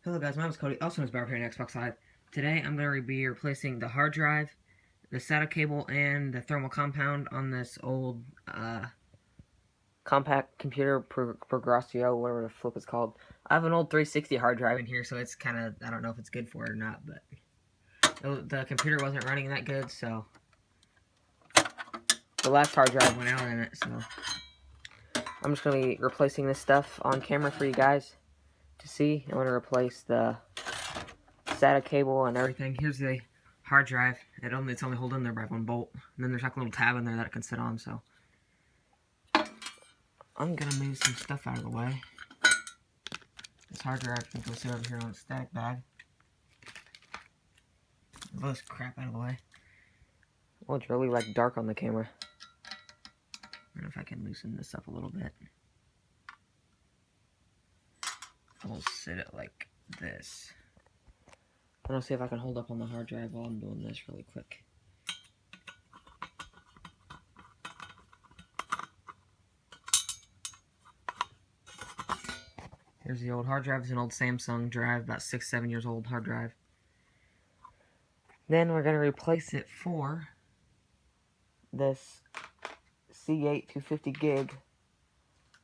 Hello guys, my name is Cody, also known as Barber here on Xbox Live. Today I'm going to be replacing the hard drive, the SATA cable, and the thermal compound on this old compact computer, Progressio, whatever the flip it's called. I have an old 360 hard drive in here, so it's kind of, I don't know if it's good for it or not, but the computer wasn't running that good, so the last hard drive went out in it, so I'm just going to be replacing this stuff on camera for you guys to see. I'm going to replace the SATA cable and everything. Here's the hard drive. It's only holding there by one bolt. And then there's like a little tab in there that it can sit on, so I'm gonna move some stuff out of the way. This hard drive can go sit over here on a static bag. Move this crap out of the way. Well, it's really like dark on the camera. I don't know if I can loosen this up a little bit. I will sit it like this. And I'll see if I can hold up on the hard drive while I'm doing this really quick. Here's the old hard drive. It's an old Samsung drive, about 6-7 years old hard drive. Then we're going to replace it for this C8 250 gig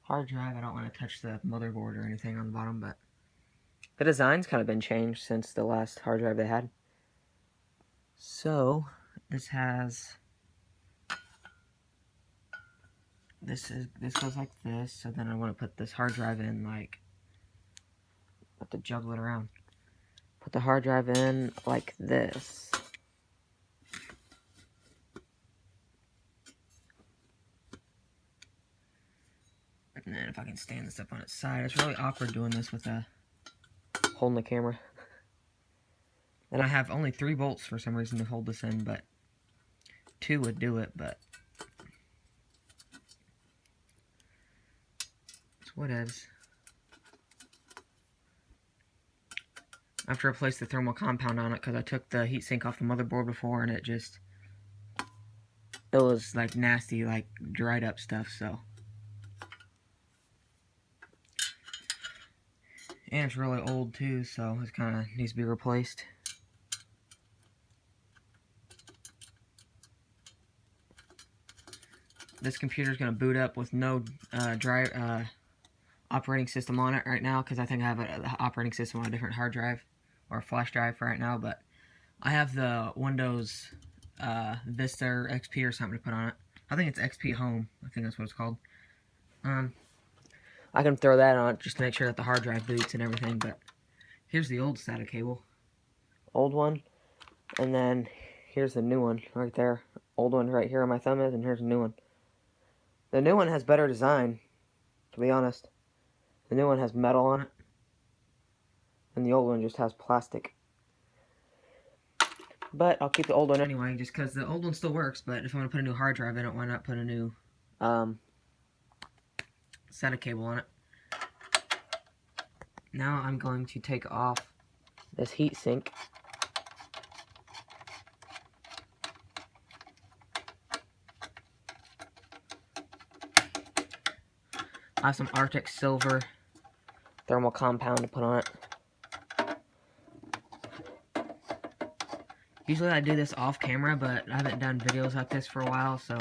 hard drive. I don't want to touch the motherboard or anything on the bottom, but the design's kind of been changed since the last hard drive they had. So this goes like this. So then I want to put this hard drive in, like, have to juggle it around. Put the hard drive in like this. And then if I can stand this up on its side, it's really awkward doing this with holding the camera. And I have only 3 bolts for some reason to hold this in, but 2 would do it, but it's whatevs. I have to replace the thermal compound on it because I took the heatsink off the motherboard before and it was like nasty, like dried up stuff, so. And it's really old too, so it kind of needs to be replaced. This computer is going to boot up with no operating system on it right now, because I think I have an operating system on a different hard drive or a flash drive for right now, but I have the Windows Vista or XP or something to put on it. I think it's XP Home. I think that's what it's called. I can throw that on it just to make sure that the hard drive boots and everything, but here's the old SATA cable. Old one. And then here's the new one right there. Old one right here on my thumb is, and here's the new one. The new one has better design, to be honest. The new one has metal on it, and the old one just has plastic. But I'll keep the old one anyway, just because the old one still works, but if I want to put a new hard drive in it, why not put a new SATA cable on it. Now I'm going to take off this heatsink. I have some Arctic Silver thermal compound to put on it. Usually I do this off camera, but I haven't done videos like this for a while, so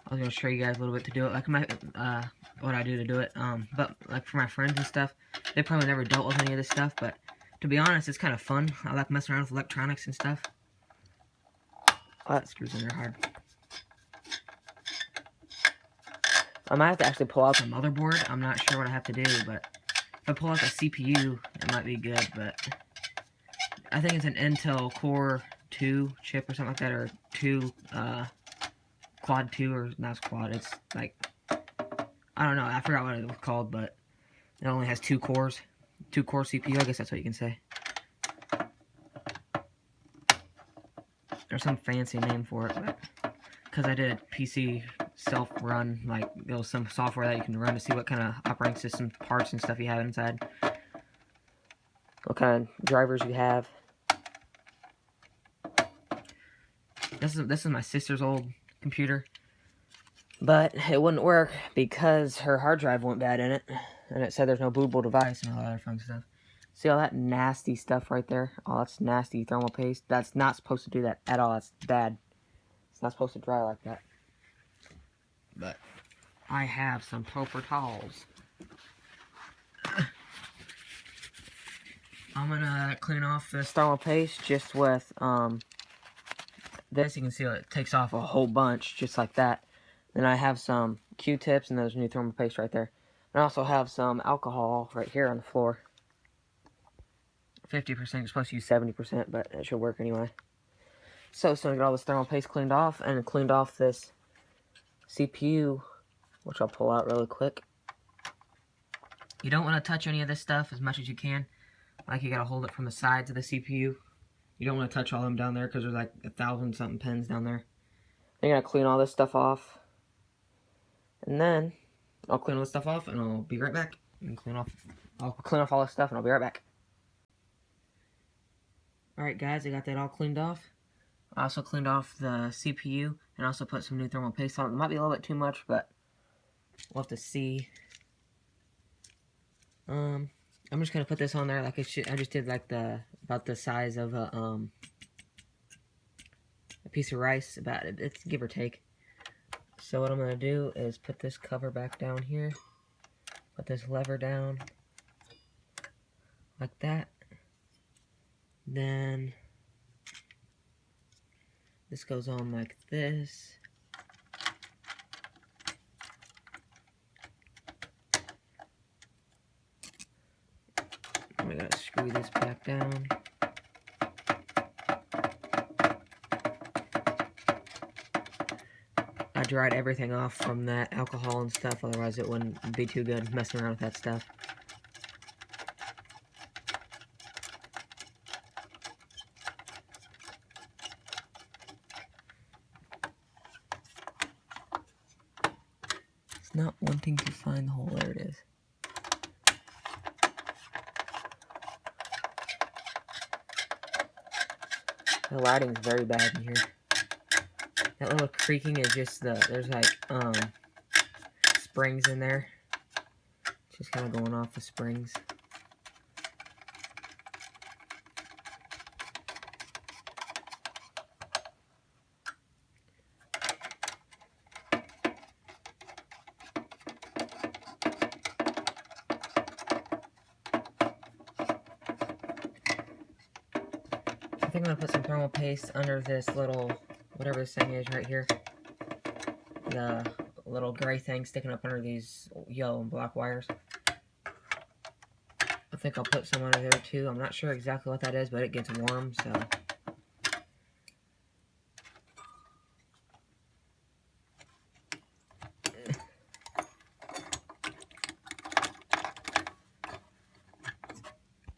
I was going to show you guys a little bit to do it, like what I do to do it. But like for my friends and stuff, they probably never dealt with any of this stuff, but to be honest, it's kind of fun. I like messing around with electronics and stuff. Oh, that screws in there hard. I might have to actually pull out the motherboard. I'm not sure what I have to do, but if I pull out the CPU, it might be good, but I think it's an Intel Core 2 chip or something like that, or Quad 2, or not it's Quad, it's like, I don't know, I forgot what it was called, but it only has 2 cores, 2-core CPU, I guess that's what you can say. There's some fancy name for it, but because I did a PC self-run, like, there was some software that you can run to see what kind of operating system parts and stuff you have inside. What kind of drivers you have. This is my sister's old computer, but it wouldn't work because her hard drive went bad in it. and it said there's no bootable device and all that other fun stuff. See all that nasty stuff right there? Oh, that's nasty thermal paste. That's not supposed to do that at all. That's bad. It's not supposed to dry like that. But I have some paper towels. I'm gonna clean off this thermal paste just with this. You can see it takes off a whole bunch just like that. Then I have some Q-tips and there's new thermal paste right there. And I also have some alcohol right here on the floor. 50%, you're supposed to use 70%, but it should work anyway. So I'm gonna get all this thermal paste cleaned off and cleaned off this CPU, which I'll pull out really quick. You don't want to touch any of this stuff as much as you can. Like, you gotta hold it from the sides of the CPU. You don't want to touch all of them down there because there's like 1,000-something pins down there. I'm gonna clean all this stuff off. And then I'll clean all this stuff off and I'll be right back. I'll clean off all this stuff and I'll be right back. Alright guys, I got that all cleaned off. I also cleaned off the CPU and also put some new thermal paste on it. It might be a little bit too much, but we'll have to see. I'm just gonna put this on there like it should. I just did like about the size of a piece of rice, it's give or take. So what I'm gonna do is put this cover back down here, put this lever down like that. Then this goes on like this. I gotta screw this back down. I dried everything off from that alcohol and stuff, otherwise it wouldn't be too good messing around with that stuff. It's not wanting to find the hole. There it is. The lighting's very bad in here. That little creaking is just there's like springs in there. It's just kind of going off the springs. I think I'm gonna put some thermal paste under this little, whatever this thing is right here. The little gray thing sticking up under these yellow and black wires. I think I'll put some under there too. I'm not sure exactly what that is, but it gets warm, so.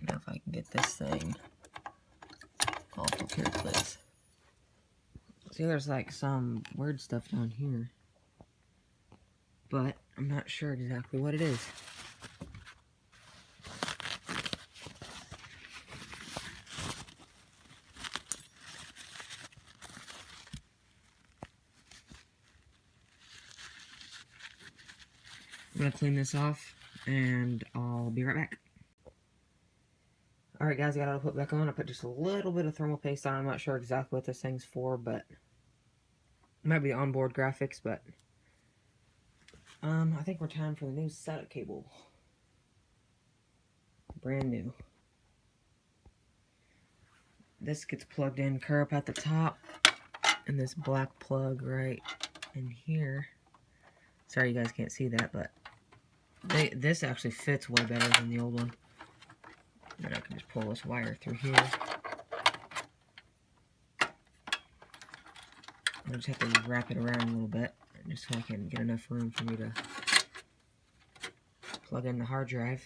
Now if I can get this thing off of here, please. See, there's like some weird stuff down here, but I'm not sure exactly what it is. I'm gonna clean this off and I'll be right back. Alright guys, I got it all put back on. I put just a little bit of thermal paste on. I'm not sure exactly what this thing's for, but it might be onboard graphics, but I think we're time for the new SATA cable. Brand new. This gets plugged in curve at the top, and this black plug right in here. Sorry you guys can't see that, but this actually fits way better than the old one. And I can just pull this wire through here. I just have to wrap it around a little bit, just so I can get enough room for me to plug in the hard drive.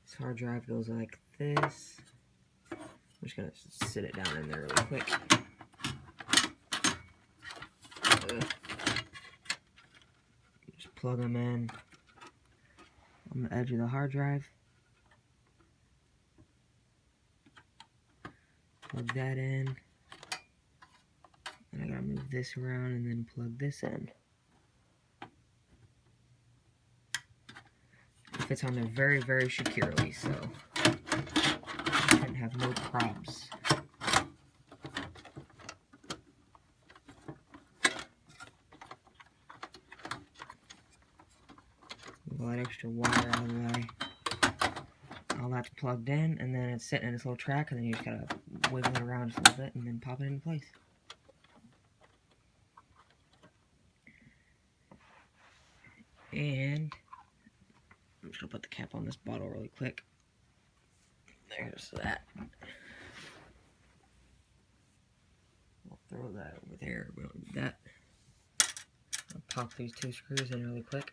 This hard drive goes like this. I'm just gonna sit it down in there really quick. Just plug them in on the edge of the hard drive. Plug that in. And I gotta move this around and then plug this in. fits on there very, very securely, so shouldn't have no probs. Move all that extra wire out of the way. All that's plugged in, and then it's sitting in this little track, and then you just gotta wiggle it around just a little bit, and then pop it into place. And I'm just gonna put the cap on this bottle really quick. There's that. We'll throw that over there. We don't need that. I'll pop these 2 screws in really quick.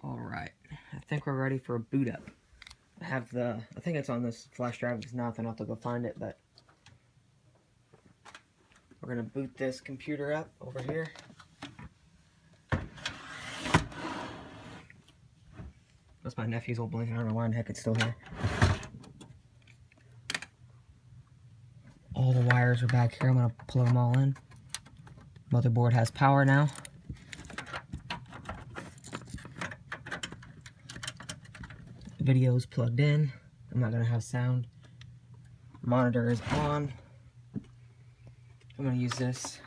Alright, I think we're ready for a boot up. I think it's on this flash drive. If it's not, then I'll have to go find it, but we're gonna boot this computer up over here. That's my nephew's old blanket. I don't know why in the heck it's still here. All the wires are back here. I'm gonna plug them all in. Motherboard has power now. Video is plugged in. I'm not gonna have sound. Monitor is on. I'm gonna use this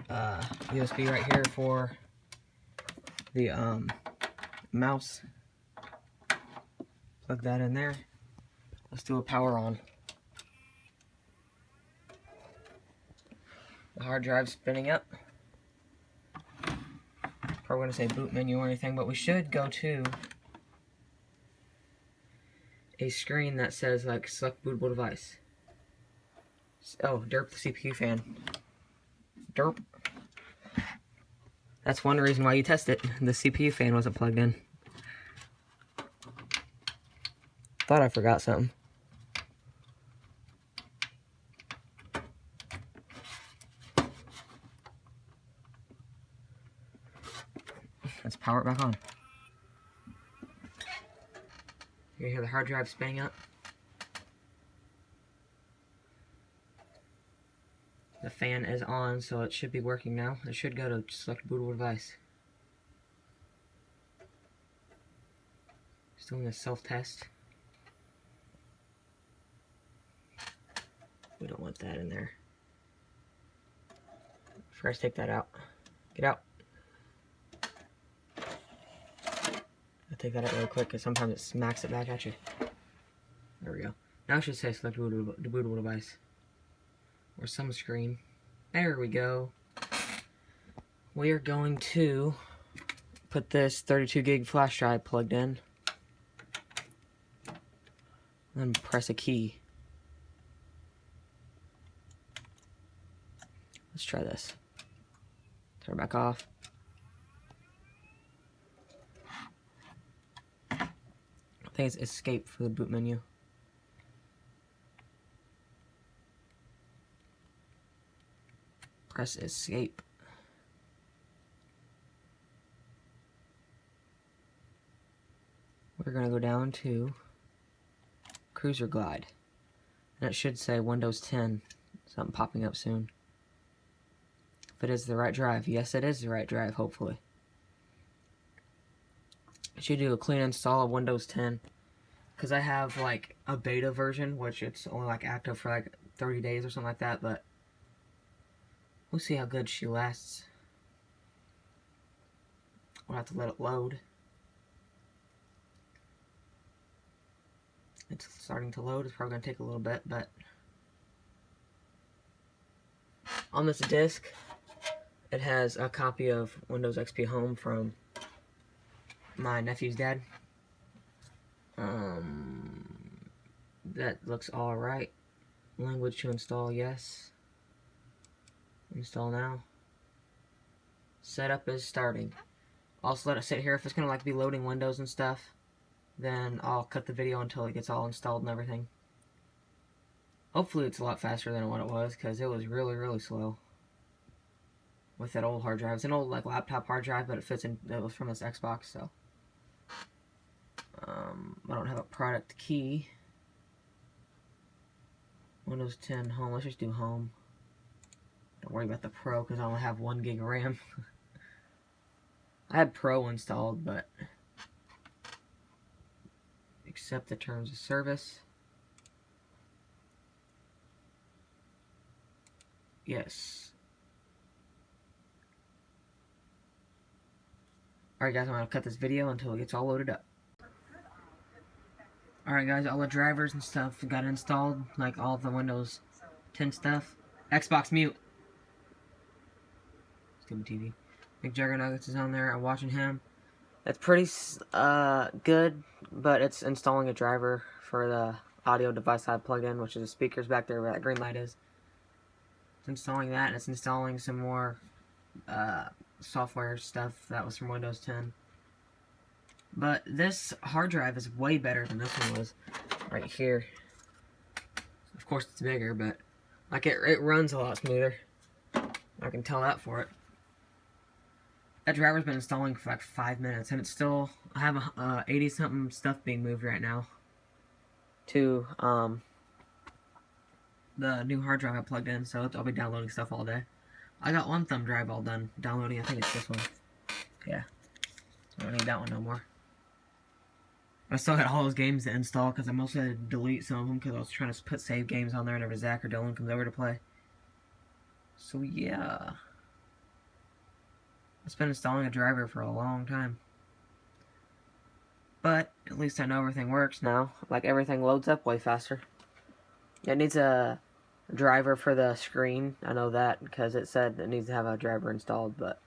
USB right here for the mouse. Plug that in there. Let's do a power on. The hard drive's spinning up. Probably gonna say boot menu or anything, but we should go to a screen that says like select bootable device. Oh, derp the CPU fan. Derp. That's one reason why you test it. The CPU fan wasn't plugged in. Thought I forgot something. Let's power it back on. You hear the hard drive spinning up? The fan is on, so it should be working now. It should go to select bootable device. Just doing a self-test. We don't want that in there. First, take that out. Get out. I'll take that out really quick because sometimes it smacks it back at you. There we go. Now it should say select bootable device. Or some screen. There we go. We are going to put this 32 gig flash drive plugged in. Then press a key. Let's try this. Turn it back off. I think it's escape for the boot menu. Press escape. We're going to go down to Cruiser Glide. And it should say Windows 10. Something popping up soon. If it is the right drive. Yes, it is the right drive, hopefully. It should do a clean install of Windows 10. Because I have like a beta version, which it's only like active for like 30 days or something like that, but we'll see how good she lasts. We'll have to let it load. It's starting to load. It's probably going to take a little bit, but on this disc, it has a copy of Windows XP Home from my nephew's dad. That looks alright. Language to install, yes. Install now. Setup is starting. Also let it sit here. If it's going to like be loading Windows and stuff, then I'll cut the video until it gets all installed and everything. Hopefully it's a lot faster than what it was, because it was really, really slow with that old hard drive. It's an old like laptop hard drive, but it fits in. It was from this Xbox, so I don't have a product key. Windows 10 Home. Let's just do Home. Don't worry about the Pro because I only have 1 gig of RAM. I had Pro installed, but accept the terms of service. Yes. Alright guys, I'm going to cut this video until it gets all loaded up. Alright guys, all the drivers and stuff got installed, like all the Windows 10 stuff. Xbox mute. Stupid TV. Big Juggernuggets is on there. I'm watching him. It's pretty good, but it's installing a driver for the audio device I plugged in, which is the speakers back there where that green light is. It's installing that, and it's installing some more software stuff that was from Windows 10. But this hard drive is way better than this one was right here. Of course it's bigger, but like it runs a lot smoother. I can tell that for it. That driver's been installing for like 5 minutes, and it's still, I have 80-something stuff being moved right now to the new hard drive I plugged in, so I'll be downloading stuff all day. I got one thumb drive all done downloading. I think it's this one. Yeah. I don't need that one no more. I still got all those games to install because I mostly had to delete some of them because I was trying to put save games on there whenever Zach or Dylan comes over to play. So yeah. It's been installing a driver for a long time. But at least I know everything works now. Like everything loads up way faster. It needs a driver for the screen. I know that because it said it needs to have a driver installed, but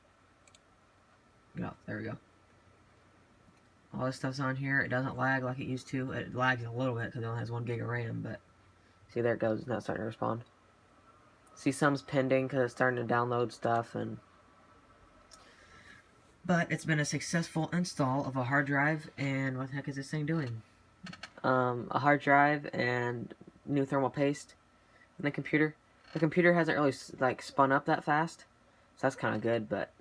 no, there we go. All this stuff's on here. It doesn't lag like it used to. It lags a little bit because it only has 1 gig of RAM, but see, there it goes. It's not starting to respond. See, some's pending because it's starting to download stuff, but it's been a successful install of a hard drive, and what the heck is this thing doing? A hard drive and new thermal paste in the computer. The computer hasn't really like spun up that fast, so that's kind of good, but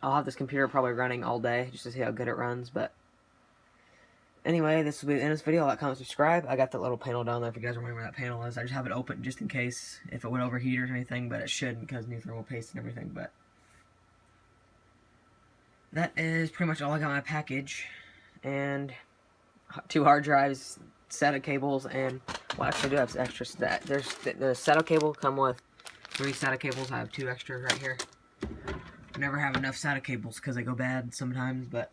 I'll have this computer probably running all day just to see how good it runs, but anyway, this will be the end of this video. Like, comment, subscribe. I got that little panel down there if you guys are wondering where that panel is. I just have it open just in case if it would overheat or anything, but it shouldn't because new thermal paste and everything, but that is pretty much all I got in my package. And 2 hard drives, SATA cables, and well, actually I do have extra stat. There's the SATA cable come with 3 SATA cables. I have 2 extra right here. I never have enough SATA cables because they go bad sometimes, but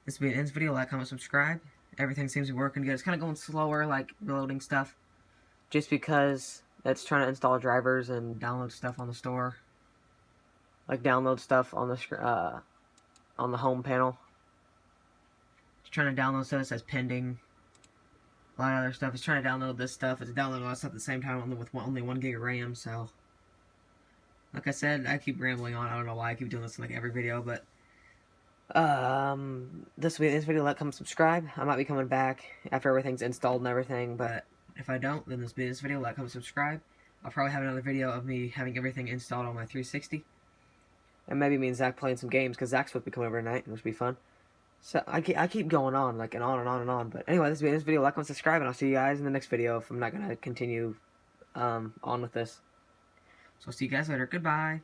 this will be the end of this video. Like, comment, subscribe. Everything seems to be working good. It's kind of going slower, like reloading stuff, just because it's trying to install drivers and download stuff on the store. Like download stuff on the home panel. It's trying to download stuff that says pending. A lot of other stuff. It's trying to download this stuff. It's downloading all that stuff at the same time, only with only 1 gig of RAM. So, like I said, I keep rambling on. I don't know why I keep doing this in like every video, but this will be this video. Like, comment, subscribe. I might be coming back after everything's installed and everything, but if I don't, then this will be this video. Like, comment, subscribe. I'll probably have another video of me having everything installed on my 360. And maybe me and Zach playing some games, because Zach's supposed to be coming over tonight, which will be fun. So, I keep going on, like, and on and on and on. But anyway, this will be this video. Like, comment, subscribe, and I'll see you guys in the next video if I'm not going to continue on with this. So, I'll see you guys later. Goodbye.